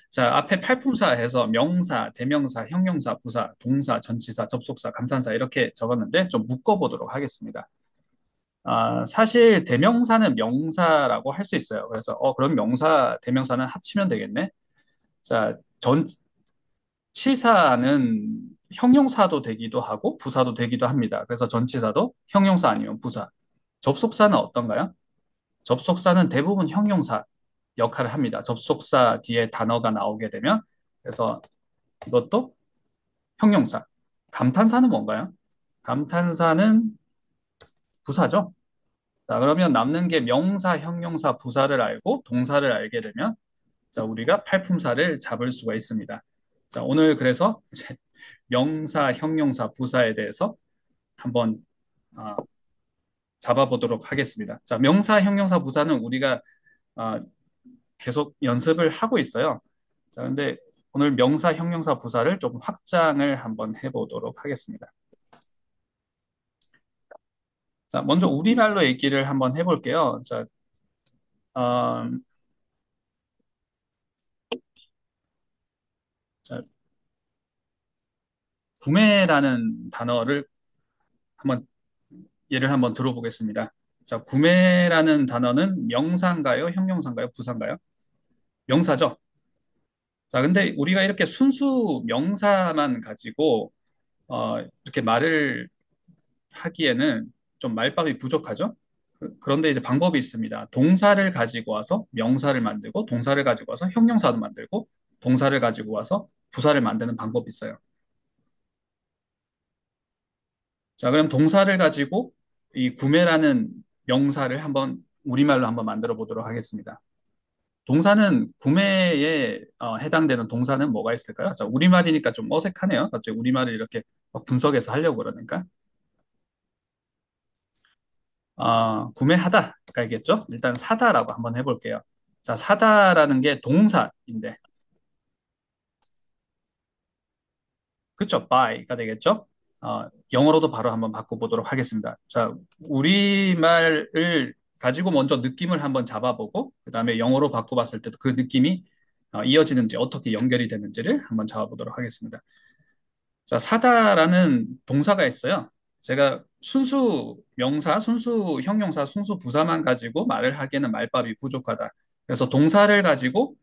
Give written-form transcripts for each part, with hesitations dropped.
자, 앞에 팔품사 해서 명사, 대명사, 형용사, 부사, 동사, 전치사, 접속사, 감탄사 이렇게 적었는데 좀 묶어보도록 하겠습니다. 사실 대명사는 명사라고 할 수 있어요. 그래서 그럼 명사, 대명사는 합치면 되겠네. 자, 전치사는 형용사도 되기도 하고 부사도 되기도 합니다. 그래서 전치사도 형용사 아니면 부사. 접속사는 어떤가요? 접속사는 대부분 형용사 역할을 합니다. 접속사 뒤에 단어가 나오게 되면 그래서 이것도 형용사. 감탄사는 뭔가요? 감탄사는 부사죠. 자, 그러면 남는 게 명사, 형용사, 부사를 알고 동사를 알게 되면 자, 우리가 팔품사를 잡을 수가 있습니다. 자, 오늘 그래서 이제 명사, 형용사, 부사에 대해서 한번 아, 잡아보도록 하겠습니다. 자, 명사, 형용사, 부사는 우리가 아, 계속 연습을 하고 있어요. 자, 근데 오늘 명사, 형용사, 부사를 조금 확장을 한번 해보도록 하겠습니다. 자, 먼저 우리말로 얘기를 한번 해볼게요. 어, 자, 구매라는 단어를 한번 예를 한번 들어보겠습니다. 자, 구매라는 단어는 명사인가요? 형용사인가요? 부사인가요? 명사죠. 자, 근데 우리가 이렇게 순수 명사만 가지고 이렇게 말을 하기에는 좀 말밥이 부족하죠? 그런데 이제 방법이 있습니다. 동사를 가지고 와서 명사를 만들고, 동사를 가지고 와서 형용사도 만들고, 동사를 가지고 와서 부사를 만드는 방법이 있어요. 자, 그럼 동사를 가지고 이 구매라는 명사를 한번 우리말로 한번 만들어 보도록 하겠습니다. 동사는 구매에 해당되는 동사는 뭐가 있을까요? 자, 우리말이니까 좀 어색하네요. 갑자기 우리말을 이렇게 막 분석해서 하려고 그러니까. 구매하다가 있겠죠? 일단 사다라고 한번 해볼게요. 자, 사다라는 게 동사인데, 그쵸? buy가 되겠죠? 영어로도 바로 한번 바꿔보도록 하겠습니다. 자, 우리말을 가지고 먼저 느낌을 한번 잡아보고, 그 다음에 영어로 바꿔봤을 때도 그 느낌이 이어지는지, 어떻게 연결이 되는지를 한번 잡아보도록 하겠습니다. 자, 사다라는 동사가 있어요. 제가 순수 명사, 순수 형용사, 순수 부사만 가지고 말을 하기에는 말밥이 부족하다. 그래서 동사를 가지고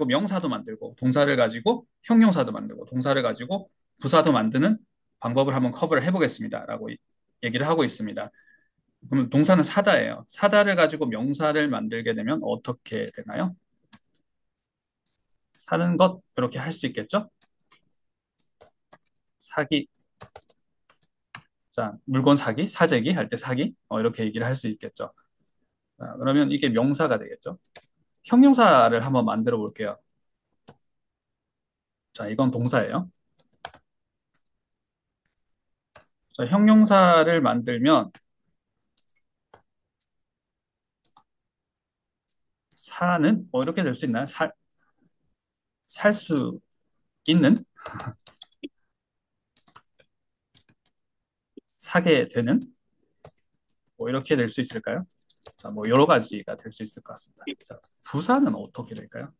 명사도 만들고, 동사를 가지고 형용사도 만들고, 동사를 가지고 부사도 만드는 방법을 한번 커버를 해보겠습니다. 라고 얘기를 하고 있습니다. 그럼 동사는 사다예요. 사다를 가지고 명사를 만들게 되면 어떻게 되나요? 사는 것, 이렇게 할 수 있겠죠? 사기, 자, 물건 사기, 사재기 할 때 사기, 이렇게 얘기를 할 수 있겠죠. 자, 그러면 이게 명사가 되겠죠. 형용사를 한번 만들어 볼게요. 자, 이건 동사예요. 자, 형용사를 만들면 사는 이렇게 될 수 있나요? 살 수 있는, 사게 되는, 이렇게 될 수 있을까요? 자, 여러 가지가 될 수 있을 것 같습니다. 자, 부사는 어떻게 될까요?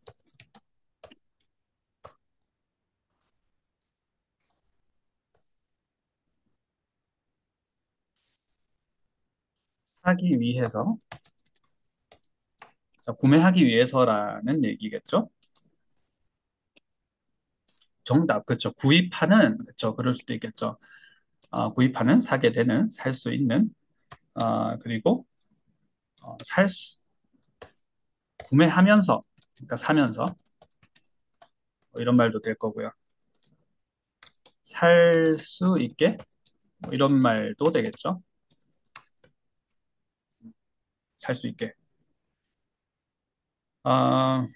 하기 위해서, 자, 구매하기 위해서라는 얘기겠죠? 정답, 그렇죠. 구입하는, 그렇죠. 그럴 수도 있겠죠. 구입하는, 사게 되는, 살 수 있는, 그리고 살 수, 구매하면서, 그러니까 사면서 이런 말도 될 거고요. 살 수 있게 이런 말도 되겠죠. 살 수 있게. 아,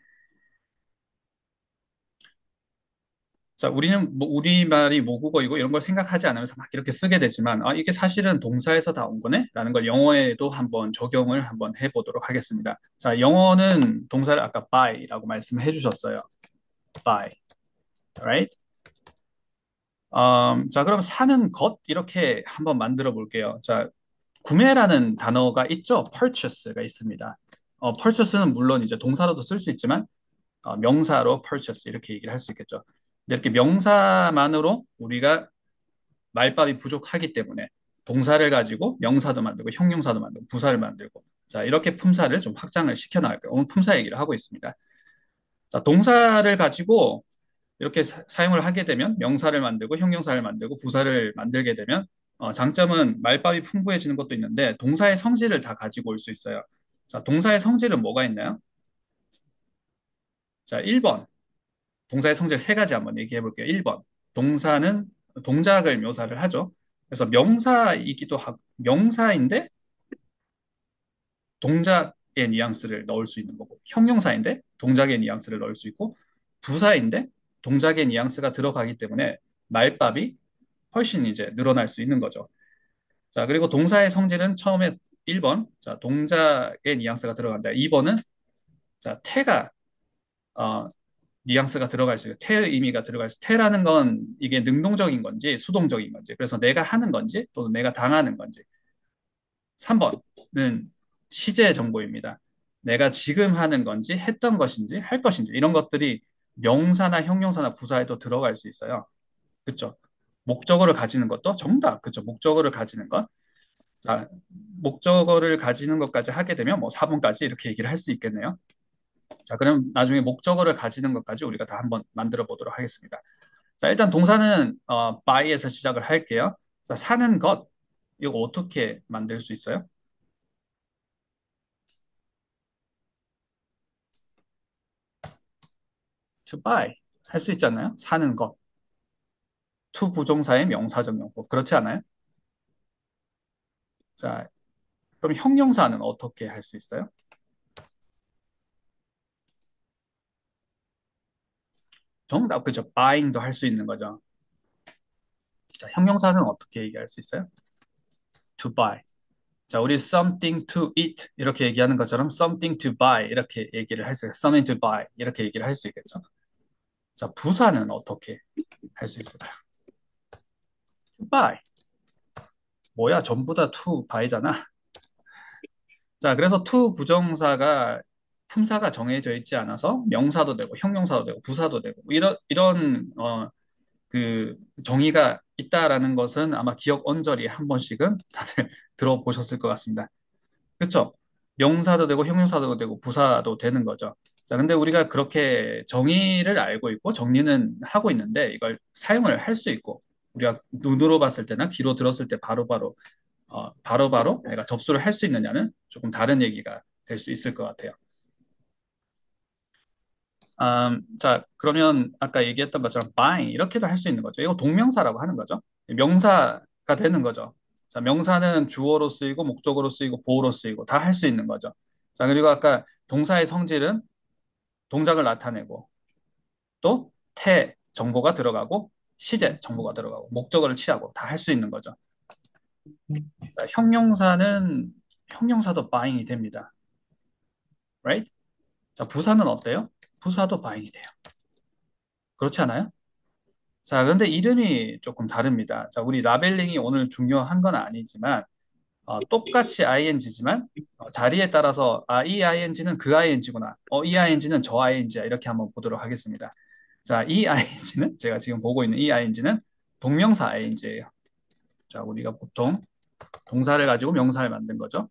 자, 우리는 우리말이 모국어이고 이런 걸 생각하지 않으면서 막 이렇게 쓰게 되지만 이게 사실은 동사에서 다 온 거네? 라는 걸 영어에도 한번 적용을 한번 해보도록 하겠습니다. 자, 영어는 동사를 아까 buy라고 말씀해 주셨어요. buy, right? 자, 그럼 사는 것 이렇게 한번 만들어 볼게요. 자, 구매라는 단어가 있죠? purchase가 있습니다. purchase는 물론 이제 동사로도 쓸 수 있지만 명사로 purchase 이렇게 얘기를 할 수 있겠죠. 근데 이렇게 명사만으로 우리가 말밥이 부족하기 때문에 동사를 가지고 명사도 만들고 형용사도 만들고 부사를 만들고 자 이렇게 품사를 좀 확장을 시켜 나갈 거예요. 오늘 품사 얘기를 하고 있습니다. 자 동사를 가지고 이렇게 사용을 하게 되면 명사를 만들고 형용사를 만들고 부사를 만들게 되면 장점은 말밥이 풍부해지는 것도 있는데 동사의 성질을 다 가지고 올 수 있어요. 자 동사의 성질은 뭐가 있나요? 자 1번 동사의 성질 세 가지 한번 얘기해 볼게요. 1번 동사는 동작을 묘사를 하죠. 그래서 명사이기도 하고 명사인데 동작의 뉘앙스를 넣을 수 있는 거고 형용사인데 동작의 뉘앙스를 넣을 수 있고 부사인데 동작의 뉘앙스가 들어가기 때문에 말밥이 훨씬 이제 늘어날 수 있는 거죠. 자, 그리고 동사의 성질은 처음에 1번, 자, 동작의 뉘앙스가 들어간다. 2번은 자, 태가 어, 뉘앙스가 들어갈 수 있어요. 태의 의미가 들어갈 수. 태라는 건 이게 능동적인 건지 수동적인 건지, 그래서 내가 하는 건지 또는 내가 당하는 건지. 3번은 시제 정보입니다. 내가 지금 하는 건지 했던 것인지 할 것인지 이런 것들이 명사나 형용사나 부사에도 들어갈 수 있어요. 그렇죠? 목적어를 가지는 것도 정답. 그렇죠? 목적어를 가지는 것. 자, 목적어를 가지는 것까지 하게 되면 뭐 4번까지 이렇게 얘기를 할 수 있겠네요. 자, 그럼 나중에 목적어를 가지는 것까지 우리가 다 한번 만들어 보도록 하겠습니다. 자, 일단 동사는 by에서 시작을 할게요. 자, 사는 것 이거 어떻게 만들 수 있어요? to buy 할 수 있지 않나요? 사는 것. to 부정사의 명사적 용법. 그렇지 않아요? 자, 그럼 형용사는 어떻게 할 수 있어요? 정답, 그죠? buying도 할 수 있는 거죠. 자, 형용사는 어떻게 얘기할 수 있어요? to buy. 자, 우리 something to eat 이렇게 얘기하는 것처럼 something to buy 이렇게 얘기를 할 수 있어요. something to buy 이렇게 얘기를 할 수 있겠죠. 자, 부사는 어떻게 할 수 있을까요? to buy. 뭐야, 전부 다 to buy잖아. 자, 그래서 to 부정사가 품사가 정해져 있지 않아서 명사도 되고 형용사도 되고 부사도 되고 뭐 이런 그 정의가 있다라는 것은 아마 기억 언저리 한 번씩은 다들 들어보셨을 것 같습니다. 그렇죠? 명사도 되고 형용사도 되고 부사도 되는 거죠. 자, 근데 우리가 그렇게 정의를 알고 있고 정리는 하고 있는데 이걸 사용을 할 수 있고 우리가 눈으로 봤을 때나 귀로 들었을 때 바로바로 내가 접수를 할 수 있느냐는 조금 다른 얘기가 될 수 있을 것 같아요. 자, 그러면 아까 얘기했던 것처럼 buying 이렇게도 할 수 있는 거죠. 이거 동명사라고 하는 거죠. 명사가 되는 거죠. 자, 명사는 주어로 쓰이고 목적어로 쓰이고 보어로 쓰이고 다 할 수 있는 거죠. 자, 그리고 아까 동사의 성질은 동작을 나타내고 또 정보가 들어가고 시제 정보가 들어가고 목적어를 취하고 다 할 수 있는 거죠. 자, 형용사도 buying이 됩니다. Right? 자, 부사는 어때요? 부사도 buying이 돼요. 그렇지 않아요? 자, 그런데 이름이 조금 다릅니다. 자, 우리 라벨링이 오늘 중요한 건 아니지만, 똑같이 ing지만, 자리에 따라서, 이 ing는 그 ing구나. 이 ing는 저 ing야. 이렇게 한번 보도록 하겠습니다. 자, 이 ing는, 제가 지금 보고 있는 이 ing는 동명사 ing예요. 자, 우리가 보통 동사를 가지고 명사를 만든 거죠.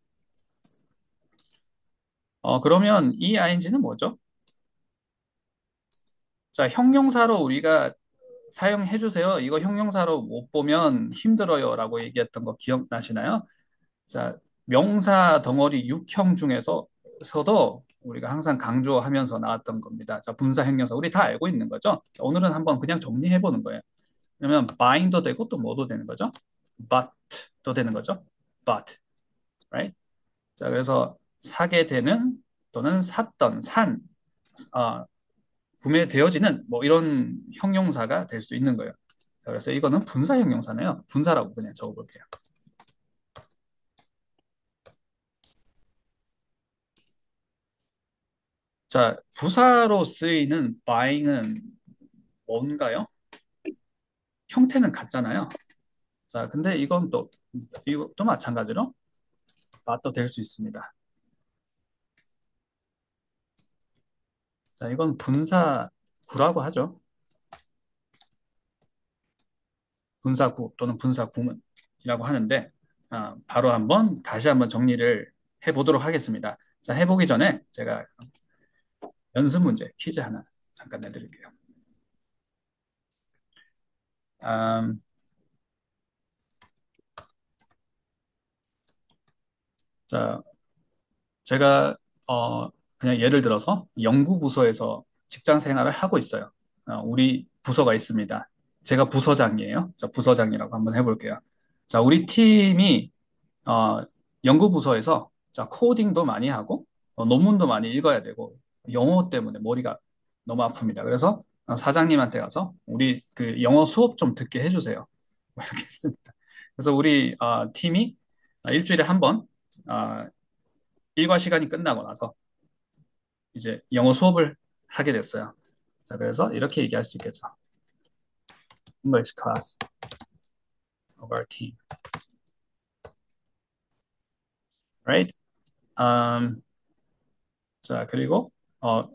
그러면 이 ing는 뭐죠? 자, 형용사로 우리가 사용해 주세요. 이거 형용사로 못 보면 힘들어요라고 얘기했던 거 기억나시나요? 자, 명사 덩어리 육형 중에서도 우리가 항상 강조하면서 나왔던 겁니다. 자, 분사 형용사 우리 다 알고 있는 거죠? 자, 오늘은 한번 그냥 정리해 보는 거예요. 그러면 buying도 되고 또 뭐도 되는 거죠? but도 되는 거죠? but, right? 자, 그래서 사게 되는 또는 샀던 어, 구매되어지는 뭐 이런 형용사가 될 수 있는 거예요. 자, 그래서 이거는 분사 형용사네요. 분사라고 그냥 적어볼게요. 자, 부사로 쓰이는 buying은 뭔가요? 형태는 같잖아요. 자, 근데 이것도 마찬가지로 but도 될 수 있습니다. 자, 이건 분사구라고 하죠. 분사구 또는 분사구문이라고 하는데, 바로 다시 한번 정리를 해보도록 하겠습니다. 자, 해보기 전에 제가 연습 문제 퀴즈 하나 잠깐 내드릴게요. 음, 자, 제가 그냥 예를 들어서 연구 부서에서 직장 생활을 하고 있어요. 우리 부서가 있습니다. 제가 부서장이에요. 자, 부서장이라고 한번 해볼게요. 자, 우리 팀이 어, 연구 부서에서 자, 코딩도 많이 하고 논문도 많이 읽어야 되고 영어 때문에 머리가 너무 아픕니다. 그래서 사장님한테 가서 우리 그 영어 수업 좀 듣게 해주세요. 이렇게 했습니다. 그래서 우리 팀이 일주일에 한 번 일과 시간이 끝나고 나서 이제 영어 수업을 하게 됐어요. 자, 그래서 이렇게 얘기할 수 있겠죠. English class of our team, right? 자, 그리고 어,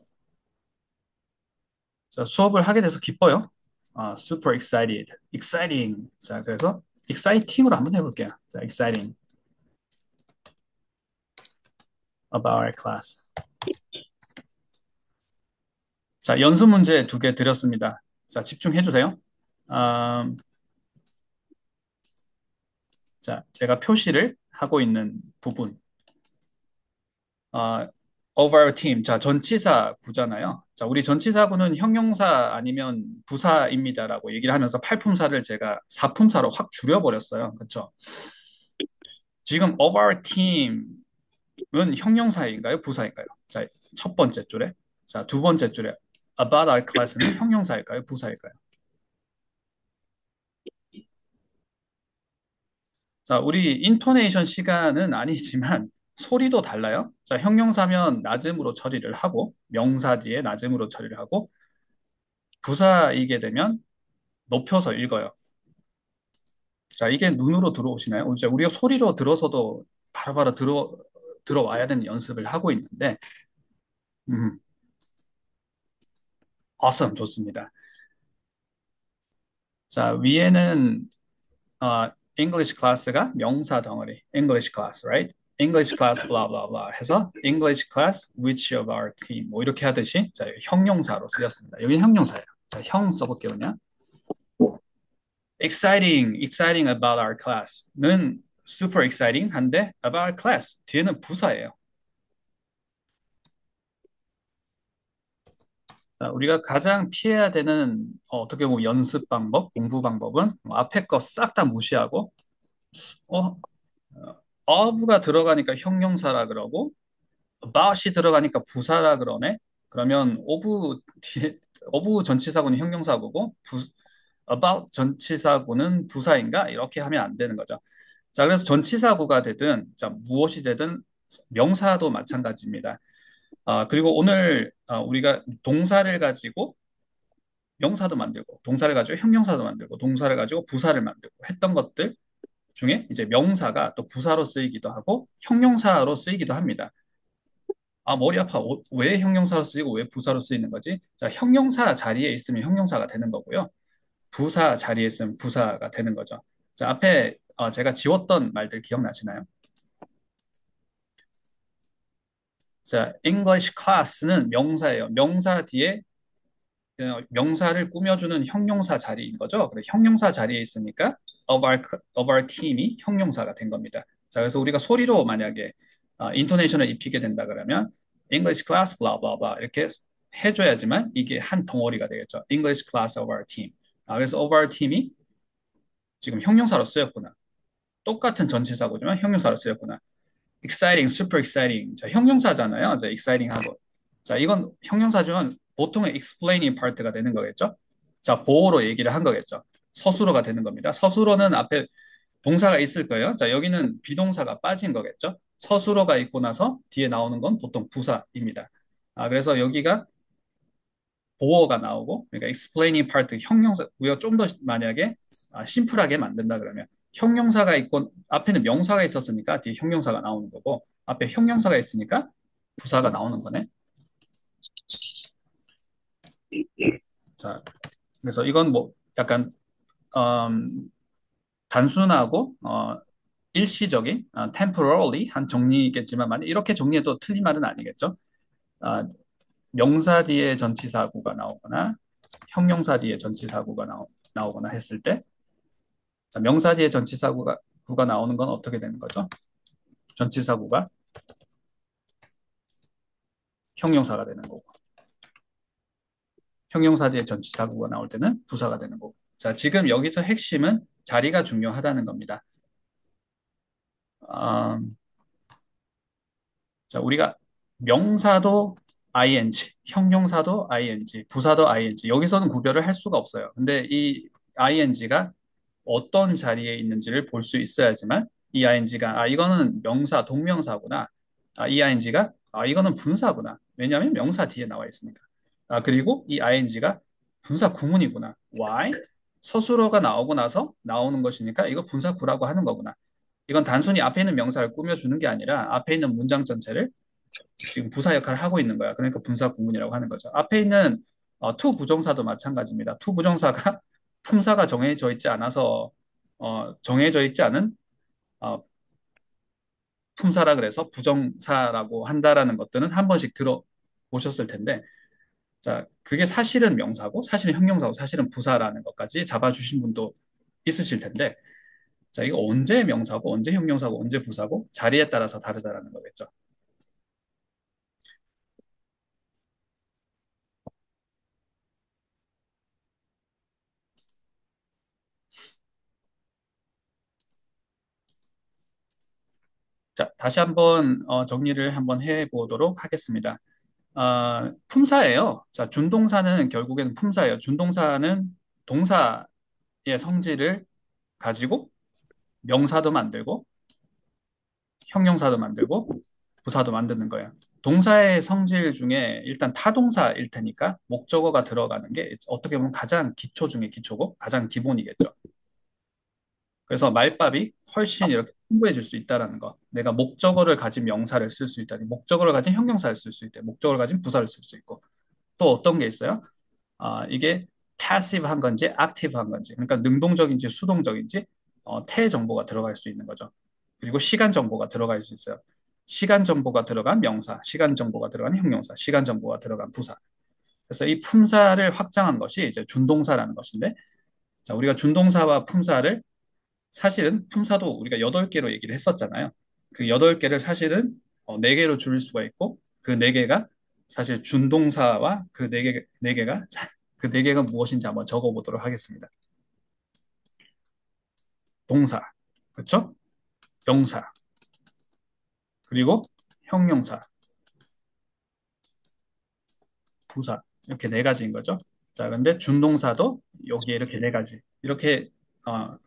자, 수업을 하게 돼서 기뻐요. Super excited, exciting. 자, 그래서 exciting으로 한번 해볼게요. 자, exciting about our class. 자, 연습 문제 두 개 드렸습니다. 자, 집중해 주세요. 음, 자, 제가 표시를 하고 있는 부분. 어, of our team. 자, 전치사 구잖아요. 자, 우리 전치사구는 형용사 아니면 부사입니다라고 얘기를 하면서 팔품사를 제가 사품사로 확 줄여버렸어요. 그렇죠? 지금 of our team은 형용사인가요? 부사인가요? 자, 첫 번째 줄에. 자, 두 번째 줄에 about our class는 형용사일까요? 부사일까요? 자, 우리 인토네이션 시간은 아니지만 소리도 달라요. 자, 형용사면 낮음으로 처리를 하고 명사 뒤에 낮음으로 처리를 하고 부사이게 되면 높여서 읽어요. 자, 이게 눈으로 들어오시나요? 이제 우리가 소리로 들어서도 바로바로 들어와야 되는 연습을 하고 있는데, 음, awesome, 좋습니다. 자, 위에는 English class가 명사 덩어리, English class, right? English class, blah, blah, blah 해서 English class, which of our team, 뭐 이렇게 하듯이, 자, 형용사로 쓰였습니다. 여기는 형용사예요. 자, 형 써볼게요, 그냥. exciting, exciting about our class는 super exciting 한데 about our class 뒤에는 부사예요. 자, 우리가 가장 피해야 되는 어떻게 보면 연습 방법, 공부 방법은 앞에 거 싹 다 무시하고 어, of가 들어가니까 형용사라 그러고 about이 들어가니까 부사라 그러네. 그러면 of 전치사구는 형용사구고 about 전치사구는 부사인가? 이렇게 하면 안 되는 거죠. 자, 그래서 전치사구가 되든, 자, 무엇이 되든 명사도 마찬가지입니다. 그리고 오늘 우리가 동사를 가지고 명사도 만들고, 동사를 가지고 형용사도 만들고, 동사를 가지고 부사를 만들고 했던 것들 중에 이제 명사가 또 부사로 쓰이기도 하고, 형용사로 쓰이기도 합니다. 머리 아파. 왜 형용사로 쓰이고 왜 부사로 쓰이는 거지? 자, 형용사 자리에 있으면 형용사가 되는 거고요. 부사 자리에 있으면 부사가 되는 거죠. 자, 앞에 제가 지웠던 말들 기억나시나요? 자, English class는 명사예요. 명사 뒤에 명사를 꾸며주는 형용사 자리인 거죠. 그래서 형용사 자리에 있으니까 of our team이 형용사가 된 겁니다. 자, 그래서 우리가 소리로 만약에 인토네이션을 입히게 된다 그러면 English class blah blah blah 이렇게 해줘야지만 이게 한 덩어리가 되겠죠. English class of our team. 그래서 of our team이 지금 형용사로 쓰였구나. 똑같은 전치사고지만 형용사로 쓰였구나. exciting, super exciting. 자, 형용사잖아요. 자, exciting하고. 자, 이건 형용사지만 보통의 explaining part가 되는 거겠죠? 자, 보어로 얘기를 한 거겠죠. 서술어가 되는 겁니다. 서술어는 앞에 동사가 있을 거예요. 자, 여기는 비동사가 빠진 거겠죠? 서술어가 있고 나서 뒤에 나오는 건 보통 부사입니다. 그래서 여기가 보어가 나오고, 그러니까 explaining part 형용사, 우리가 좀 더 만약에 심플하게 만든다 그러면 형용사가 있고 앞에는 명사가 있었으니까 뒤에 형용사가 나오는 거고 앞에 형용사가 있으니까 부사가 나오는 거네. 자, 그래서 이건 뭐 약간 음, 단순하고 일시적인 temporarily 한 정리겠지만 만약 이렇게 정리해도 틀린 말은 아니겠죠. 아, 명사 뒤에 전치사구가 나오거나 형용사 뒤에 전치사구가 나오거나 했을 때 자, 명사 뒤에 전치사구가 구가 나오는 건 어떻게 되는 거죠? 전치사구가 형용사가 되는 거고 형용사 뒤에 전치사구가 나올 때는 부사가 되는 거고 자, 지금 여기서 핵심은 자리가 중요하다는 겁니다. 음, 자, 우리가 명사도 ing, 형용사도 ing, 부사도 ing. 여기서는 구별을 할 수가 없어요. 근데 이 ing가 어떤 자리에 있는지를 볼 수 있어야지만 이 ing가 이거는 명사, 동명사구나. 이 ing가 이거는 분사구나. 왜냐하면 명사 뒤에 나와 있으니까. 그리고 이 ing가 분사 구문이구나. Why? 서술어가 나오고 나서 나오는 것이니까 이거 분사구라고 하는 거구나. 이건 단순히 앞에 있는 명사를 꾸며주는 게 아니라 앞에 있는 문장 전체를 지금 부사 역할을 하고 있는 거야. 그러니까 분사 구문이라고 하는 거죠. 앞에 있는 투 부정사도 마찬가지입니다. 투 부정사가 품사가 정해져 있지 않아서 정해져 있지 않은 어, 품사라 그래서 부정사라고 한다라는 것들은 한 번씩 들어보셨을 텐데 자, 그게 사실은 명사고 사실은 형용사고 사실은 부사라는 것까지 잡아주신 분도 있으실 텐데 자, 이거 언제 명사고 언제 형용사고 언제 부사고 자리에 따라서 다르다라는 거겠죠. 자, 다시 한번 정리를 한번 해보도록 하겠습니다. 품사예요. 자, 준동사는 결국에는 품사예요. 준동사는 동사의 성질을 가지고 명사도 만들고 형용사도 만들고 부사도 만드는 거예요. 동사의 성질 중에 일단 타동사일 테니까 목적어가 들어가는 게 어떻게 보면 가장 기초 중에 기초고 가장 기본이겠죠. 그래서 말밥이 훨씬 이렇게 풍부해질 수 있다라는 거. 내가 목적어를 가진 명사를 쓸 수 있다니, 목적어를 가진 형용사를 쓸 수 있대, 목적어를 가진 부사를 쓸 수 있고, 또 어떤 게 있어요? 이게 passive한 건지 active한 건지, 그러니까 능동적인지 수동적인지 태 정보가 들어갈 수 있는 거죠. 그리고 시간 정보가 들어갈 수 있어요. 시간 정보가 들어간 명사, 시간 정보가 들어간 형용사, 시간 정보가 들어간 부사. 그래서 이 품사를 확장한 것이 이제 준동사라는 것인데, 자, 우리가 준동사와 품사를 사실은 품사도 우리가 8개로 얘기를 했었잖아요. 그 8개를 사실은 4개로 줄일 수가 있고 그 4개가 사실 준동사와 그 4개가 그 4개가 무엇인지 한번 적어보도록 하겠습니다. 동사, 그렇죠? 명사, 그리고 형용사, 부사 이렇게 4가지인 거죠. 자, 근데 준동사도 여기에 이렇게 4가지 이렇게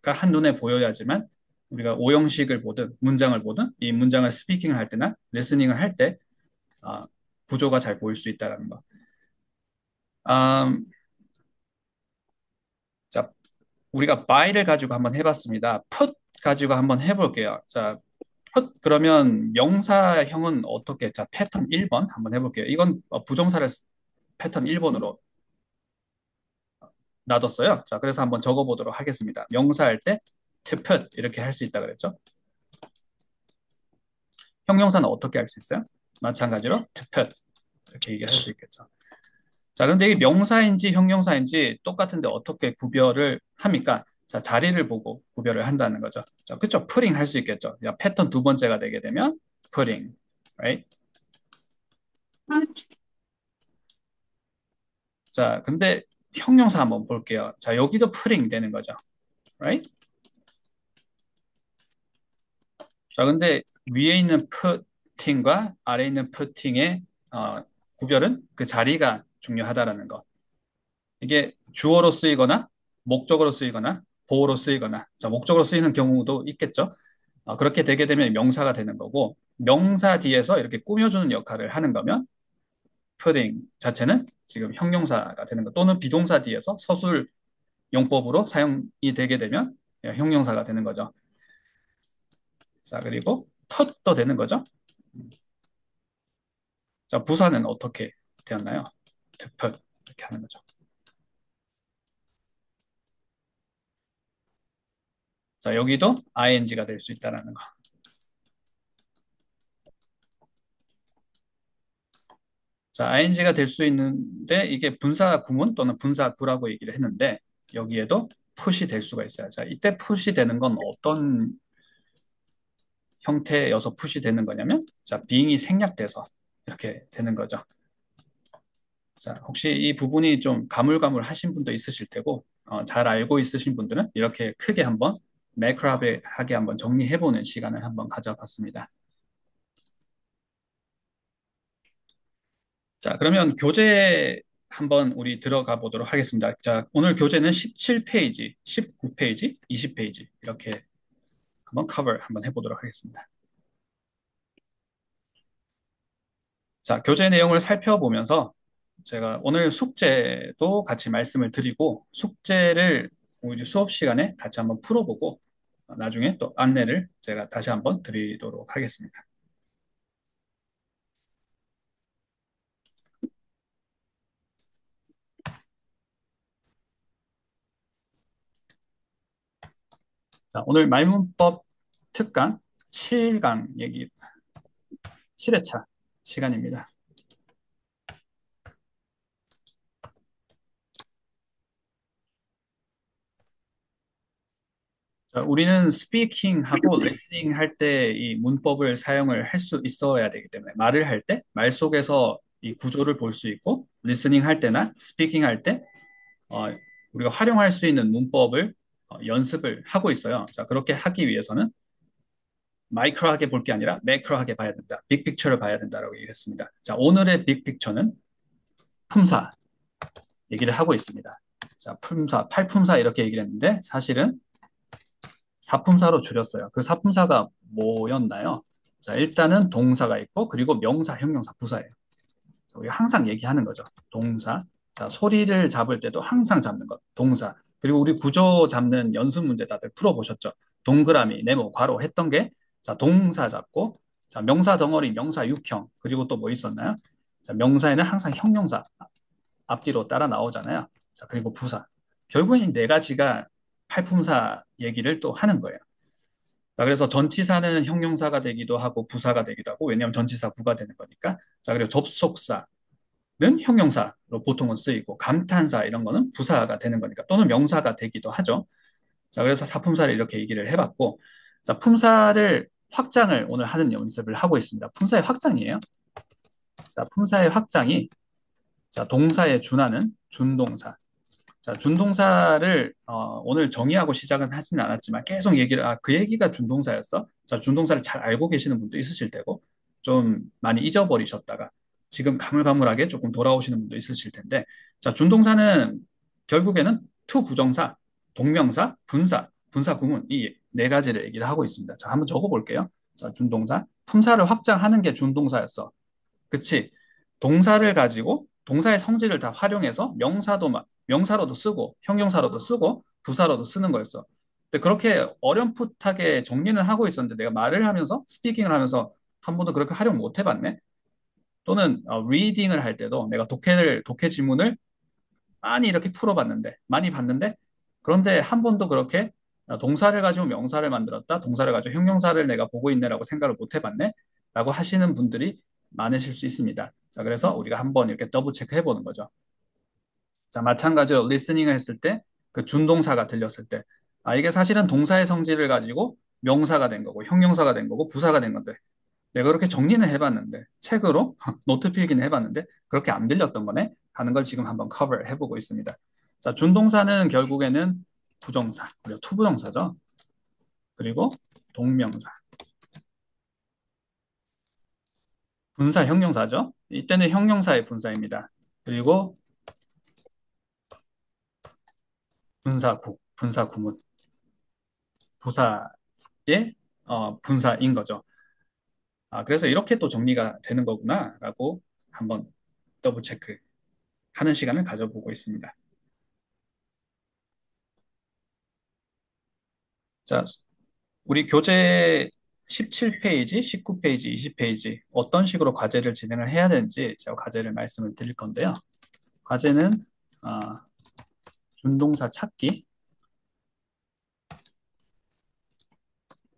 가 한눈에 보여야지만 우리가 오형식을 보든 문장을 보든 이 문장을 스피킹을 할 때나 리스닝을 할때 구조가 잘 보일 수 있다는 거. 음, 자, 우리가 by를 가지고 한번 해봤습니다. put 가지고 한번 해볼게요. 자, put 그러면 명사형은 어떻게? 자, 패턴 1번 한번 해볼게요. 이건 부정사를 패턴 1번으로 놔뒀어요. 자, 그래서 한번 적어보도록 하겠습니다. 명사할 때 to put 이렇게 할 수 있다 그랬죠. 형용사는 어떻게 할 수 있어요? 마찬가지로 to put 이렇게 얘기를 할 수 있겠죠. 자, 그런데 이게 명사인지 형용사인지 똑같은데 어떻게 구별을 합니까? 자, 자리를 보고 구별을 한다는 거죠. 자, 그쵸? 프링 할 수 있겠죠. 야, 패턴 두 번째가 되게 되면 프링, right? 자, 근데 형용사 한번 볼게요. 자, 여기도 프링 되는 거죠. right? 자, 근데 위에 있는 putting과 아래에 있는 putting의 구별은 그 자리가 중요하다라는 거. 이게 주어로 쓰이거나 목적어로 쓰이거나 보어로 쓰이거나 자, 목적어로 쓰이는 경우도 있겠죠. 그렇게 되게 되면 명사가 되는 거고 명사 뒤에서 이렇게 꾸며주는 역할을 하는 거면 putting 자체는 지금 형용사가 되는 거 또는 비동사 뒤에서 서술 용법으로 사용이 되게 되면 형용사가 되는 거죠. 자, 그리고 put도 되는 거죠. 자, 부사는 어떻게 되었나요? to put. 이렇게 하는 거죠. 자, 여기도 ing가 될 수 있다는 거. 자, ing가 될 수 있는데 이게 분사 구문 또는 분사 구라고 얘기를 했는데 여기에도 푸시 될 수가 있어요. 자, 이때 푸시 되는 건 어떤 형태여서 푸시 되는 거냐면 자, being이 생략돼서 이렇게 되는 거죠. 자, 혹시 이 부분이 좀 가물가물하신 분도 있으실 테고 잘 알고 있으신 분들은 이렇게 크게 한번 매크로하게 한번 정리해보는 시간을 한번 가져봤습니다. 자, 그러면 교재 한번 우리 들어가 보도록 하겠습니다. 자, 오늘 교재는 17페이지, 19페이지, 20페이지 이렇게 한번 커버 한번 해보도록 하겠습니다. 자, 교재 내용을 살펴보면서 제가 오늘 숙제도 같이 말씀을 드리고 숙제를 우리 수업 시간에 같이 한번 풀어보고 나중에 또 안내를 제가 다시 한번 드리도록 하겠습니다. 자, 오늘 말문법 특강 7강 얘기 7회차 시간입니다. 자, 우리는 스피킹하고 리스닝 할 때 이 문법을 사용을 할 수 있어야 되기 때문에 말을 할 때 말 속에서 이 구조를 볼 수 있고 리스닝 할 때나 스피킹 할 때 어, 우리가 활용할 수 있는 문법을 연습을 하고 있어요. 자, 그렇게 하기 위해서는 마이크로하게 볼 게 아니라 매크로하게 봐야 된다. 빅픽처를 봐야 된다라고 얘기했습니다. 자, 오늘의 빅픽처는 품사 얘기를 하고 있습니다. 자, 품사, 팔품사 이렇게 얘기를 했는데 사실은 사품사로 줄였어요. 그 사품사가 뭐였나요? 자, 일단은 동사가 있고 그리고 명사, 형용사, 부사예요. 우리가 항상 얘기하는 거죠. 동사. 자, 소리를 잡을 때도 항상 잡는 것. 동사. 그리고 우리 구조 잡는 연습 문제 다들 풀어보셨죠? 동그라미, 네모, 괄호 했던 게, 자, 동사 잡고, 자, 명사 덩어리, 명사 육형. 그리고 또 뭐 있었나요? 자, 명사에는 항상 형용사 앞뒤로 따라 나오잖아요. 자, 그리고 부사. 결국엔 이 네 가지가 팔품사 얘기를 또 하는 거예요. 자, 그래서 전치사는 형용사가 되기도 하고 부사가 되기도 하고, 왜냐하면 전치사 구가 되는 거니까. 자, 그리고 접속사. 는 형용사로 보통은 쓰이고 감탄사 이런 거는 부사가 되는 거니까 또는 명사가 되기도 하죠. 자, 그래서 사품사를 이렇게 얘기를 해봤고 자, 품사를 확장을 오늘 하는 연습을 하고 있습니다. 품사의 확장이에요. 자, 품사의 확장이 자, 동사에 준하는 준동사. 자, 준동사를 오늘 정의하고 시작은 하지는 않았지만 계속 얘기를 그 얘기가 준동사였어. 자, 준동사를 잘 알고 계시는 분도 있으실 테고 좀 많이 잊어버리셨다가 지금 가물가물하게 조금 돌아오시는 분도 있으실 텐데 자, 준동사는 결국에는 투 부정사, 동명사, 분사, 분사 구문 이 네 가지를 얘기를 하고 있습니다. 자, 한번 적어볼게요. 자, 준동사, 품사를 확장하는 게 준동사였어. 그치? 동사를 가지고 동사의 성질을 다 활용해서 명사로도 쓰고 형용사로도 쓰고 부사로도 쓰는 거였어. 근데 그렇게 어렴풋하게 정리는 하고 있었는데 내가 말을 하면서 스피킹을 하면서 한 번도 그렇게 활용 못 해봤네. 또는 리딩을 할 때도 내가 독해 지문을 많이 이렇게 풀어봤는데 많이 봤는데 그런데 한 번도 그렇게 동사를 가지고 명사를 만들었다 동사를 가지고 형용사를 내가 보고 있네라고 생각을 못 해봤네 라고 하시는 분들이 많으실 수 있습니다. 자, 그래서 우리가 한번 이렇게 더블 체크 해보는 거죠. 자, 마찬가지로 리스닝을 했을 때 그 준동사가 들렸을 때 이게 사실은 동사의 성질을 가지고 명사가 된 거고 형용사가 된 거고 부사가 된 건데 내가 그렇게 정리는 해봤는데 책으로 노트 필기는 해봤는데 그렇게 안 들렸던 거네 하는 걸 지금 한번 커버 해보고 있습니다. 자, 준동사는 결국에는 부정사, 그리고 투부정사죠. 그리고 동명사, 분사, 형용사죠. 이때는 형용사의 분사입니다. 그리고 분사구, 분사구문, 부사의 분사인 거죠. 그래서 이렇게 또 정리가 되는 거구나라고 한번 더블 체크 하는 시간을 가져보고 있습니다. 자, 우리 교재 17페이지, 19페이지, 20페이지 어떤 식으로 과제를 진행을 해야 되는지 제가 과제를 말씀을 드릴 건데요. 과제는 아, 준동사 찾기,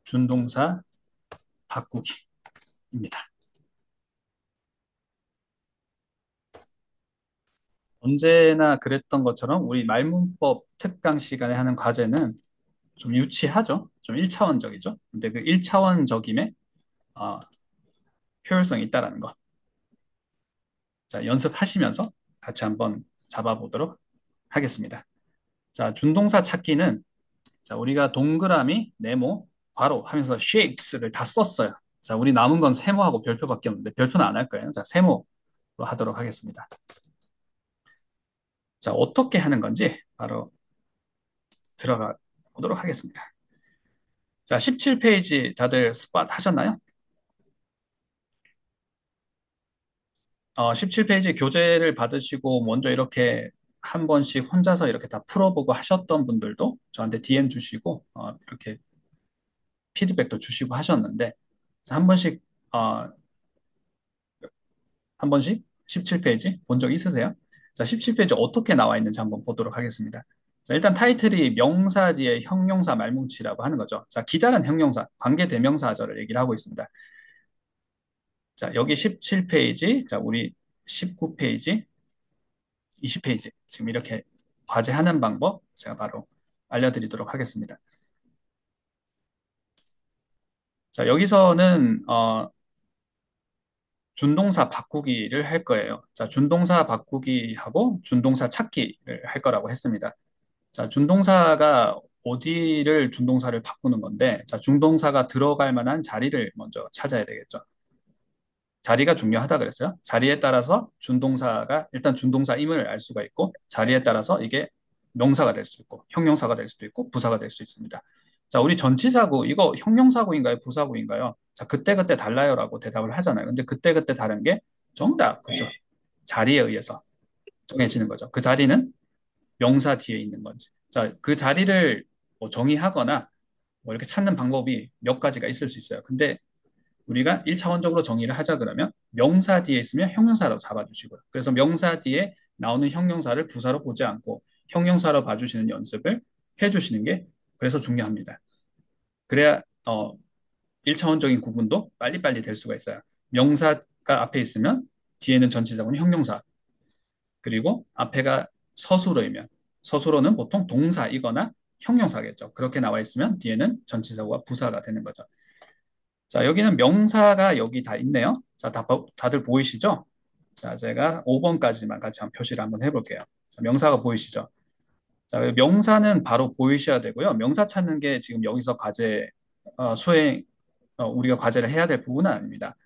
준동사 바꾸기입니다. 언제나 그랬던 것처럼 우리 말문법 특강 시간에 하는 과제는 좀 유치하죠? 좀 1차원적이죠? 근데 그 1차원적임에 어, 효율성이 있다라는 거. 자, 연습하시면서 같이 한번 잡아보도록 하겠습니다. 자, 준동사 찾기는 자, 우리가 동그라미, 네모, 괄호 하면서 shapes를 다 썼어요. 자, 우리 남은 건 세모하고 별표밖에 없는데 별표는 안 할 거예요. 자, 세모로 하도록 하겠습니다. 자, 어떻게 하는 건지 바로 들어가 보도록 하겠습니다. 자, 17페이지 다들 스팟 하셨나요? 17페이지 교재를 받으시고 먼저 이렇게 한 번씩 혼자서 이렇게 다 풀어보고 하셨던 분들도 저한테 DM 주시고 이렇게 피드백도 주시고 하셨는데 자, 어, 한 번씩 17페이지 본 적 있으세요? 자, 17페이지 어떻게 나와 있는지 한번 보도록 하겠습니다. 자, 일단 타이틀이 명사 뒤에 형용사 말뭉치라고 하는 거죠. 자, 기다란 형용사, 관계대명사절을 얘기를 하고 있습니다. 자, 여기 17페이지, 자, 우리 19페이지, 20페이지. 지금 이렇게 과제하는 방법 제가 바로 알려드리도록 하겠습니다. 자, 여기서는 준동사 바꾸기를 할 거예요. 자, 준동사 바꾸기하고 준동사 찾기를 할 거라고 했습니다. 자, 준동사가 어디를 준동사를 바꾸는 건데, 자, 준동사가 들어갈 만한 자리를 먼저 찾아야 되겠죠. 자리가 중요하다 그랬어요. 자리에 따라서 준동사가 일단 준동사임을 알 수가 있고 자리에 따라서 이게 명사가 될 수 있고 형용사가 될 수도 있고 부사가 될 수 있습니다. 자, 우리 전치사구 이거 형용사구인가요? 부사구인가요? 자, 그때그때 달라요라고 대답을 하잖아요. 근데 그때그때 다른 게 정답. 그죠? 자리에 의해서 정해지는 거죠. 그 자리는 명사 뒤에 있는 건지. 자, 그 자리를 뭐 정의하거나 뭐 이렇게 찾는 방법이 몇 가지가 있을 수 있어요. 근데 우리가 1차원적으로 정의를 하자 그러면 명사 뒤에 있으면 형용사로 잡아주시고요. 그래서 명사 뒤에 나오는 형용사를 부사로 보지 않고 형용사로 봐주시는 연습을 해주시는 게 그래서 중요합니다. 그래야 1차원적인 구분도 빨리빨리 될 수가 있어요. 명사가 앞에 있으면 뒤에는 전치사구는 형용사 그리고 앞에가 서술어이면 서술어는 보통 동사이거나 형용사겠죠. 그렇게 나와 있으면 뒤에는 전치사구가 부사가 되는 거죠. 자, 여기는 명사가 여기 다 있네요. 자, 다들 보이시죠? 자, 제가 5번까지만 같이 한번 표시를 한번 해볼게요. 자, 명사가 보이시죠? 자, 명사는 바로 보이셔야 되고요. 명사 찾는 게 지금 여기서 과제 수행, 우리가 과제를 해야 될 부분은 아닙니다.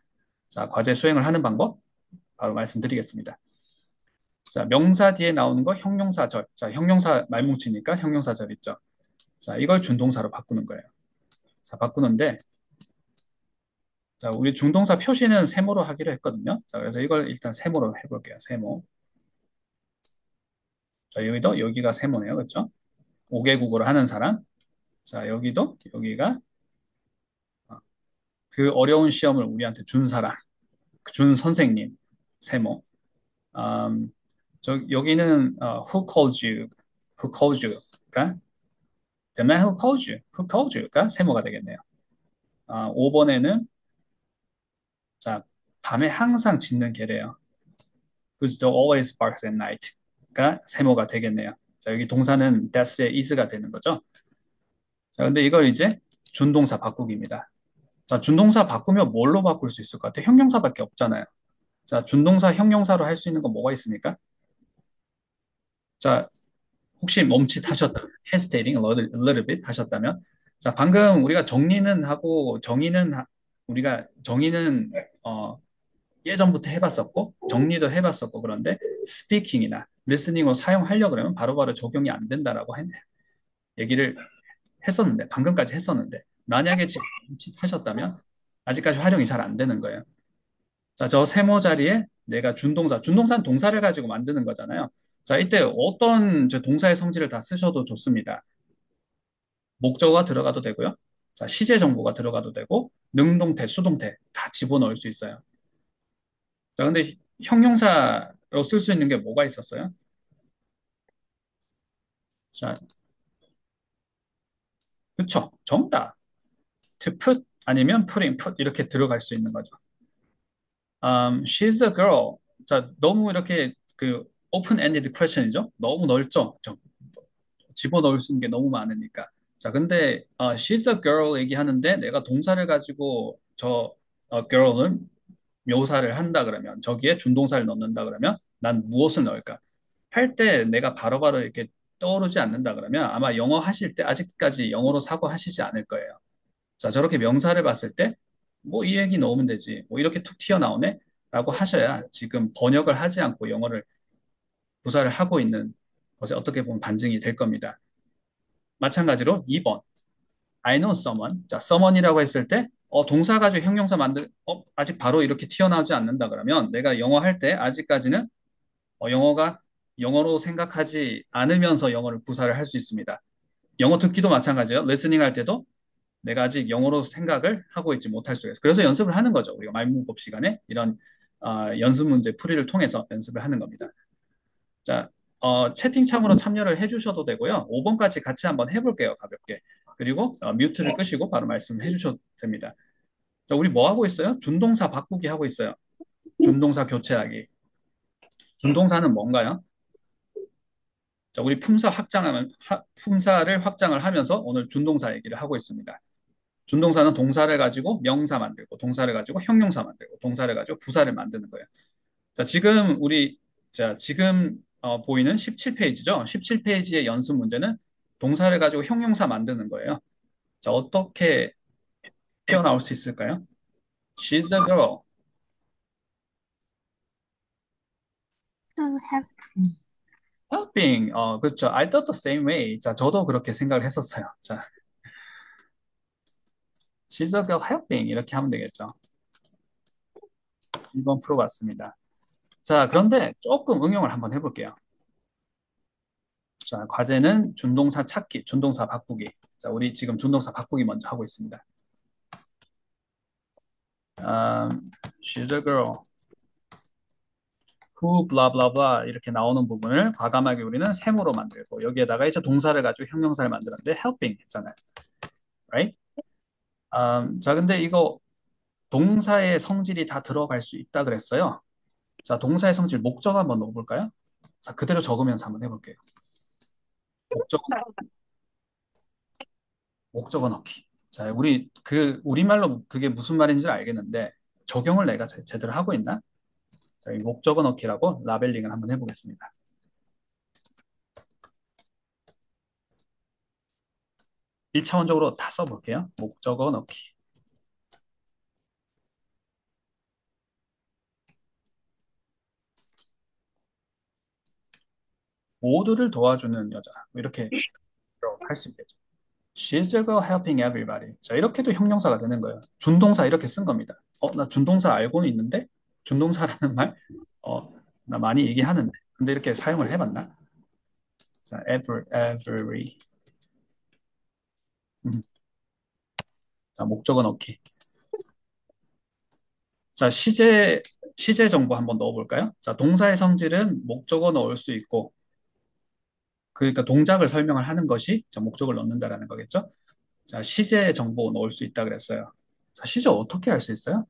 자, 과제 수행을 하는 방법 바로 말씀드리겠습니다. 자, 명사 뒤에 나오는 거 형용사절. 자, 형용사 말뭉치니까 형용사절 있죠. 자, 이걸 준동사로 바꾸는 거예요. 자, 바꾸는데 자, 우리 중동사 표시는 세모로 하기로 했거든요. 자, 그래서 이걸 일단 세모로 해볼게요. 세모. 자, 여기도 여기가 세모네요. 그렇죠? 5개국어로 하는 사람. 자, 여기도 여기가 어, 그 어려운 시험을 우리한테 준 사람, 준 선생님 세모. 음, 여기는 who called you, who called you가 the man who called you가 세모가 되겠네요. 5번에는 자, 밤에 항상 짖는 개래요. whose dog always barks at night가 세모가 되겠네요. 자, 여기 동사는 that's의 is가 되는 거죠. 자, 근데 이걸 이제 준동사 바꾸기입니다. 자, 준동사 바꾸면 뭘로 바꿀 수 있을 것 같아요? 형용사밖에 없잖아요. 자, 준동사 형용사로 할 수 있는 건 뭐가 있습니까? 자, 혹시 멈칫하셨다면, hesitating a little bit 하셨다면, 자, 방금 우리가 정리는 하고, 우리가 정의는, 예전부터 해봤었고, 정리도 해봤었고, 그런데 스피킹이나 리스닝을 사용하려고 그러면 바로바로 적용이 안 된다라고 얘기를 했었는데, 방금까지 했었는데, 만약에 지금 하셨다면, 아직까지 활용이 잘 안 되는 거예요. 자, 저 세모 자리에 내가 준동사는 동사를 가지고 만드는 거잖아요. 자, 이때 어떤 저 동사의 성질을 다 쓰셔도 좋습니다. 목적어가 들어가도 되고요. 자, 시제 정보가 들어가도 되고, 능동태, 수동태 다 집어넣을 수 있어요. 자, 근데 형용사로 쓸 수 있는 게 뭐가 있었어요? 자, 그쵸. 정답. to put 아니면 putting, put 이렇게 들어갈 수 있는 거죠. She's a girl. 자, 너무 이렇게 그 open-ended question이죠. 너무 넓죠. 집어넣을 수 있는 게 너무 많으니까. 자, 근데 she's a girl 얘기하는데 내가 동사를 가지고 저 girl을 묘사를 한다 그러면 저기에 준동사를 넣는다 그러면 난 무엇을 넣을까? 할 때 내가 바로바로 이렇게 떠오르지 않는다 그러면 아마 영어 하실 때 아직까지 영어로 사고하시지 않을 거예요. 자, 저렇게 명사를 봤을 때 뭐 이 얘기 넣으면 되지. 뭐 이렇게 툭 튀어나오네? 라고 하셔야 지금 번역을 하지 않고 영어를 구사를 하고 있는 것에 어떻게 보면 반증이 될 겁니다. 마찬가지로 2번. I know someone. 자, someone이라고 했을 때, 동사 가지고 형용사 아직 바로 이렇게 튀어나오지 않는다 그러면 내가 영어 할 때 아직까지는 영어가 영어로 생각하지 않으면서 영어를 구사를 할 수 있습니다. 영어 듣기도 마찬가지예요. 리스닝 할 때도 내가 아직 영어로 생각을 하고 있지 못할 수 있어요. 그래서 연습을 하는 거죠. 우리가 말문법 시간에 이런 연습 문제 풀이를 통해서 연습을 하는 겁니다. 자, 채팅창으로 참여를 해주셔도 되고요. 5번까지 같이 한번 해볼게요. 가볍게. 그리고 뮤트를 끄시고 바로 말씀해 주셔도 됩니다. 자, 우리 뭐 하고 있어요? 준동사 바꾸기 하고 있어요. 준동사 교체하기. 준동사는 뭔가요? 자, 우리 품사를 확장을 하면서 오늘 준동사 얘기를 하고 있습니다. 준동사는 동사를 가지고 명사 만들고, 동사를 가지고 형용사 만들고, 동사를 가지고 부사를 만드는 거예요. 자, 지금 보이는 17페이지죠? 17페이지의 연습 문제는 동사를 가지고 형용사 만드는 거예요. 자, 어떻게 튀어나올 수 있을까요? She's the girl. To have Helping. 그렇죠. I thought the same way. 자, 저도 그렇게 생각을 했었어요. 자, she's the girl helping. 이렇게 하면 되겠죠. 1번 풀어봤습니다. 자, 그런데 조금 응용을 한번 해볼게요. 자, 과제는 준동사 찾기, 준동사 바꾸기. 자, 우리 지금 준동사 바꾸기 먼저 하고 있습니다. Um, she's a girl who blah blah blah 이렇게 나오는 부분을 과감하게 우리는 셈으로 만들고 여기에다가 이제 동사를 가지고 형용사를 만들었는데 helping 했잖아요. Right? 자, 근데 이거 동사의 성질이 다 들어갈 수 있다 그랬어요. 자, 동사의 성질 목적 한번 넣어볼까요? 자, 그대로 적으면서 한번 해볼게요. 목적, 목적어 넣기. 자, 우리말로 그게 무슨 말인지 알겠는데 적용을 내가 제대로 하고 있나? 자, 이 목적어 넣기라고 라벨링을 한번 해보겠습니다. 1차원적으로 다 써볼게요. 목적어 넣기. 모두를 도와주는 여자. 이렇게 할 수 있겠죠. She's a girl helping everybody. 자, 이렇게도 형용사가 되는 거예요. 준동사 이렇게 쓴 겁니다. 나 준동사 알고는 있는데? 준동사라는 말? 나 많이 얘기하는데. 근데 이렇게 사용을 해봤나? 자, every. 음, 자, 목적어 넣기. 자, 시제 정보 한번 넣어볼까요? 자, 동사의 성질은 목적어 넣을 수 있고, 그러니까 동작을 설명을 하는 것이 자, 목적을 넣는다라는 거겠죠? 자, 시제 정보 넣을 수 있다 그랬어요. 자, 시제 어떻게 할 수 있어요?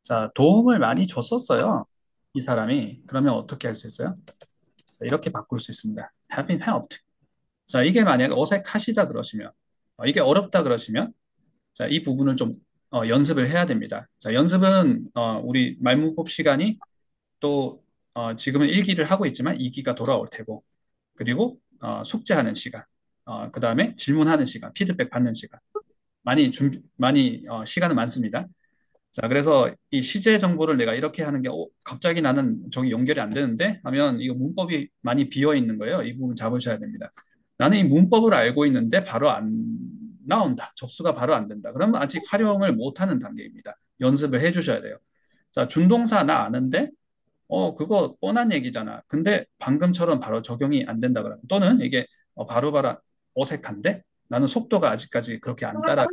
자, 도움을 많이 줬었어요. 이 사람이. 그러면 어떻게 할 수 있어요? 자, 이렇게 바꿀 수 있습니다. have been helped. 자, 이게 만약 어색하시다 그러시면, 이게 어렵다 그러시면, 자, 이 부분을 좀 연습을 해야 됩니다. 자, 연습은 우리 말문법 시간이 또 지금은 1기를 하고 있지만 2기가 돌아올 테고, 그리고 숙제하는 시간, 그 다음에 질문하는 시간, 피드백 받는 시간, 많이 시간은 많습니다. 자, 그래서 이 시제 정보를 내가 이렇게 하는 게, 갑자기 나는 저기 연결이 안 되는데? 하면 이거 문법이 많이 비어 있는 거예요. 이 부분 잡으셔야 됩니다. 나는 이 문법을 알고 있는데 바로 안 나온다. 접수가 바로 안 된다. 그러면 아직 활용을 못 하는 단계입니다. 연습을 해 주셔야 돼요. 자, 준동사 나 아는데? 그거 뻔한 얘기잖아. 근데 방금처럼 바로 적용이 안 된다 그러면 또는 이게 바로바로 어색한데? 나는 속도가 아직까지 그렇게 안 따라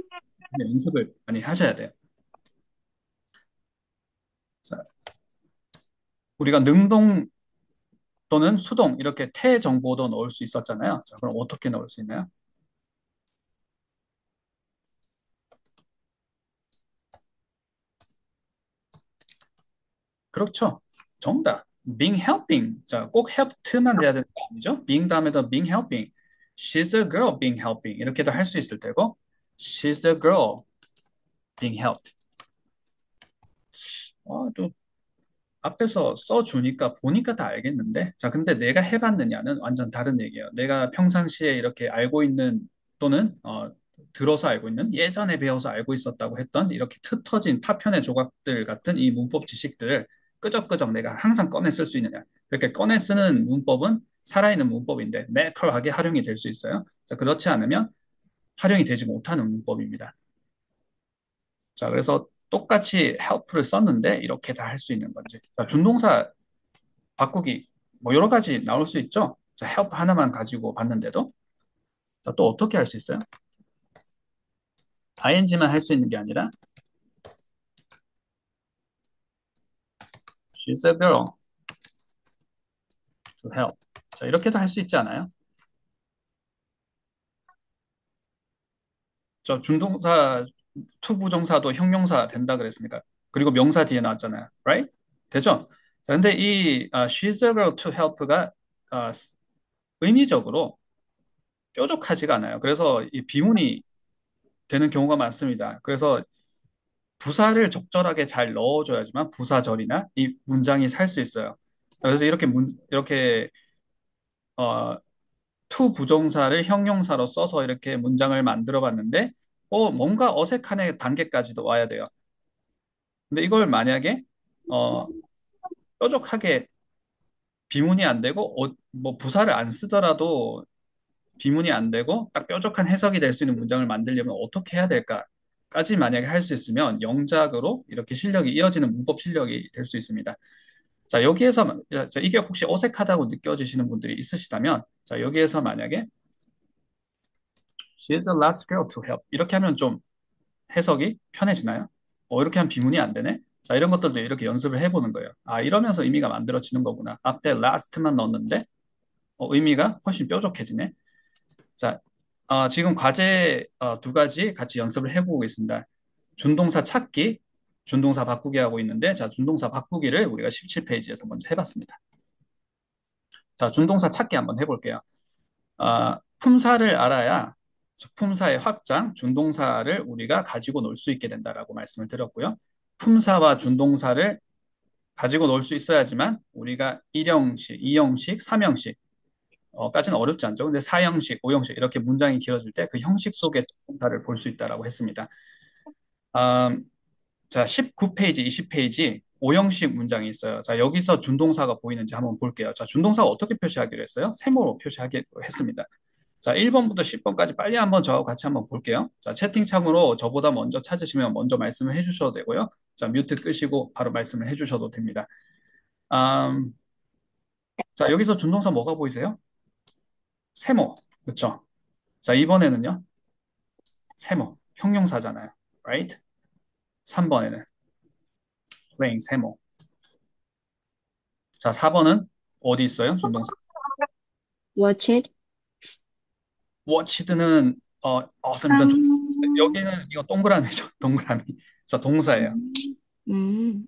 연습을 많이 하셔야 돼요. 자, 우리가 능동 또는 수동 이렇게 태 정보도 넣을 수 있었잖아요. 자, 그럼 어떻게 넣을 수 있나요? 그렇죠. 정답. being helping. 자, 꼭 helped만 돼야 되는 거 아니죠? being 다음에도 being helping. She's a girl being helping. 이렇게도 할 수 있을 테고. She's a girl being helped. 또 앞에서 써주니까 보니까 다 알겠는데. 자, 근데 내가 해봤느냐는 완전 다른 얘기예요. 내가 평상시에 이렇게 알고 있는 또는 들어서 알고 있는 예전에 배워서 알고 있었다고 했던 이렇게 트터진 파편의 조각들 같은 이 문법 지식들을 끄적끄적 내가 항상 꺼내 쓸 수 있느냐. 그렇게 꺼내 쓰는 문법은 살아있는 문법인데 매컬하게 활용이 될 수 있어요. 자, 그렇지 않으면 활용이 되지 못하는 문법입니다. 자, 그래서 똑같이 help를 썼는데 이렇게 다 할 수 있는 건지. 자, 준동사 바꾸기 뭐 여러 가지 나올 수 있죠. 자, help 하나만 가지고 봤는데도 자, 또 어떻게 할 수 있어요? ing만 할 수 있는 게 아니라 she's a girl to help. 자, 이렇게도 할 수 있지 않아요? 저 준동사 투부정사도 형용사 된다 그랬으니까. 그리고 명사 뒤에 나왔잖아요. Right? 되죠? 자, 근데 이 she's a girl to help가 아, 의미적으로 뾰족하지가 않아요. 그래서 이 비문이 되는 경우가 많습니다. 그래서 부사를 적절하게 잘 넣어줘야지만 부사절이나 이 문장이 살 수 있어요. 그래서 이렇게 어, 투 부정사를 형용사로 써서 이렇게 문장을 만들어 봤는데 뭔가 어색한 단계까지도 와야 돼요. 근데 이걸 만약에 어, 뾰족하게 비문이 안 되고 뭐 부사를 안 쓰더라도 비문이 안 되고 딱 뾰족한 해석이 될 수 있는 문장을 만들려면 어떻게 해야 될까까지 만약에 할 수 있으면 영작으로 이렇게 실력이 이어지는 문법 실력이 될 수 있습니다. 자, 여기에서 자, 이게 혹시 어색하다고 느껴지시는 분들이 있으시다면 자, 여기에서 만약에 She is the last girl to help 이렇게 하면 좀 해석이 편해지나요? 이렇게 하면 비문이 안 되네? 자, 이런 것들도 이렇게 연습을 해보는 거예요. 아, 이러면서 의미가 만들어지는 거구나. 앞에 last만 넣었는데 의미가 훨씬 뾰족해지네. 자, 지금 과제 두 가지 같이 연습을 해보고 있습니다. 준동사 찾기, 준동사 바꾸기 하고 있는데, 자, 준동사 바꾸기를 우리가 17페이지에서 먼저 해봤습니다. 자, 준동사 찾기 한번 해볼게요. 품사를 알아야 품사의 확장, 준동사를 우리가 가지고 놀 수 있게 된다라고 말씀을 드렸고요. 품사와 준동사를 가지고 놀 수 있어야지만 우리가 1형식, 2형식, 3형식 까지는 어렵지 않죠. 근데 4형식, 5형식 이렇게 문장이 길어질 때 그 형식 속의 동사를 볼 수 있다라고 했습니다. 음, 자, 19페이지, 20페이지 5형식 문장이 있어요. 자, 여기서 준동사가 보이는지 한번 볼게요. 자, 준동사가 어떻게 표시하기로 했어요? 세모로 표시하기로 했습니다. 자, 1번부터 10번까지 빨리 한번 저하고 같이 한번 볼게요. 자, 채팅창으로 저보다 먼저 찾으시면 먼저 말씀을 해주셔도 되고요. 자, 뮤트 끄시고 바로 말씀을 해주셔도 됩니다. 음, 자, 여기서 준동사 뭐가 보이세요? 세모. 그렇죠? 자, 이번에는요. 세모. 형용사잖아요. Right? 3번에는 playing 세모. 자, 4번은 어디 있어요? 준동사. Watch it. watched는 awesome. 여기는 이거 동그라미죠. 동그라미. 자, 동사예요. 음,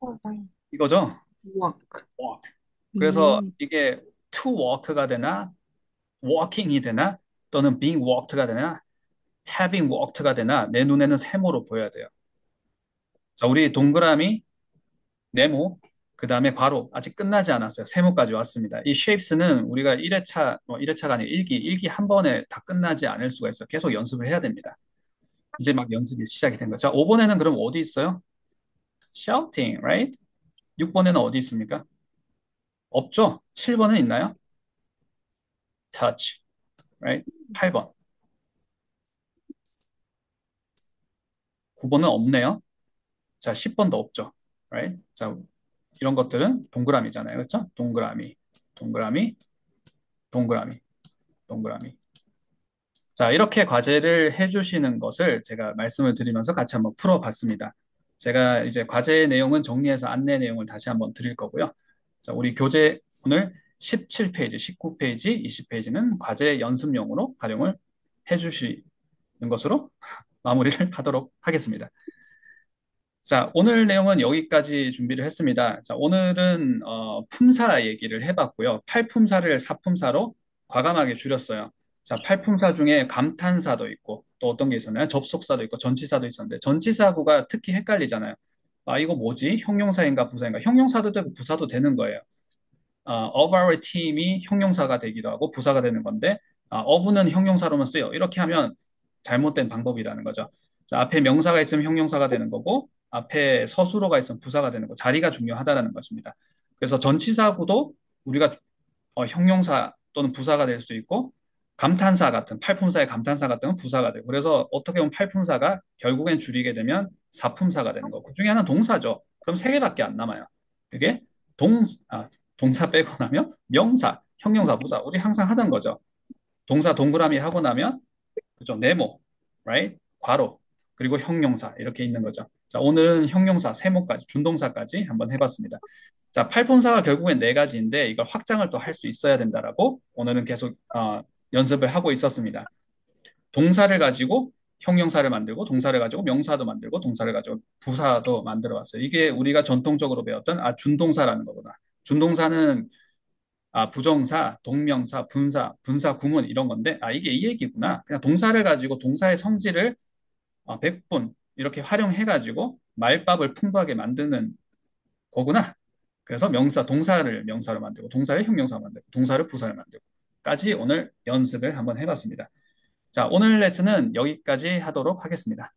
음, 이거죠? walk. walk. 그래서 음, 이게 to walk가 되나 walking이 되나 또는 being walked가 되나 having walked가 되나 내 눈에는 세모로 보여야 돼요. 자, 우리 동그라미, 네모, 그 다음에 괄호 아직 끝나지 않았어요. 세모까지 왔습니다. 이 shapes는 우리가 1회차, 1회차가 아니라 일기 한 번에 다 끝나지 않을 수가 있어요. 계속 연습을 해야 됩니다. 이제 막 연습이 시작이 된 거죠. 자, 5번에는 그럼 어디 있어요? shouting, right? 6번에는 어디 있습니까? 없죠? 7번은 있나요? touch, right? 8번. 9번은 없네요. 자, 10번도 없죠. right? 자, 이런 것들은 동그라미잖아요. 그렇죠? 동그라미, 동그라미, 동그라미, 동그라미. 자, 이렇게 과제를 해주시는 것을 제가 말씀을 드리면서 같이 한번 풀어봤습니다. 제가 이제 과제 내용은 정리해서 안내 내용을 다시 한번 드릴 거고요. 자, 우리 교재 오늘 17페이지, 19페이지, 20페이지는 과제 연습용으로 활용을 해 주시는 것으로 마무리를 하도록 하겠습니다. 자, 오늘 내용은 여기까지 준비를 했습니다. 자, 오늘은 품사 얘기를 해봤고요. 팔품사를 사품사로 과감하게 줄였어요. 자, 팔품사 중에 감탄사도 있고 또 어떤 게 있었나요? 접속사도 있고 전치사도 있었는데 전치사구가 특히 헷갈리잖아요. 아, 이거 뭐지? 형용사인가 부사인가? 형용사도 되고 부사도 되는 거예요. of our team이 형용사가 되기도 하고 부사가 되는 건데 of는 형용사로만 쓰여. 이렇게 하면 잘못된 방법이라는 거죠. 자, 앞에 명사가 있으면 형용사가 되는 거고 앞에 서술어가 있으면 부사가 되는 거. 자리가 중요하다라는 것입니다. 그래서 전치사구도 우리가 형용사 또는 부사가 될 수 있고 감탄사 같은 팔품사의 감탄사 같은 건 부사가 되고 그래서 어떻게 보면 팔품사가 결국엔 줄이게 되면 사품사가 되는 거. 그 중에 하나는 동사죠. 그럼 세 개밖에 안 남아요. 그게 동, 아, 동사 빼고 나면 명사, 형용사, 부사. 우리 항상 하던 거죠. 동사 동그라미 하고 나면 그죠? 네모, right? 괄호, 그리고 형용사 이렇게 있는 거죠. 자, 오늘은 형용사, 세모까지, 준동사까지 한번 해봤습니다. 자, 팔품사가 결국엔 네 가지인데 이걸 확장을 또 할 수 있어야 된다라고 오늘은 계속 연습을 하고 있었습니다. 동사를 가지고 형용사를 만들고 동사를 가지고 명사도 만들고 동사를 가지고 부사도 만들어 왔어요. 이게 우리가 전통적으로 배웠던 준동사라는 거구나. 준동사는 부정사, 동명사, 분사, 분사 구문 이런 건데 이게 이 얘기구나. 그냥 동사를 가지고 동사의 성질을 100분 이렇게 활용해 가지고 말밥을 풍부하게 만드는 거구나. 그래서 동사를 명사로 만들고, 동사를 형용사로 만들고, 동사를 부사로 만들고,까지 오늘 연습을 한번 해봤습니다. 자, 오늘 레슨은 여기까지 하도록 하겠습니다.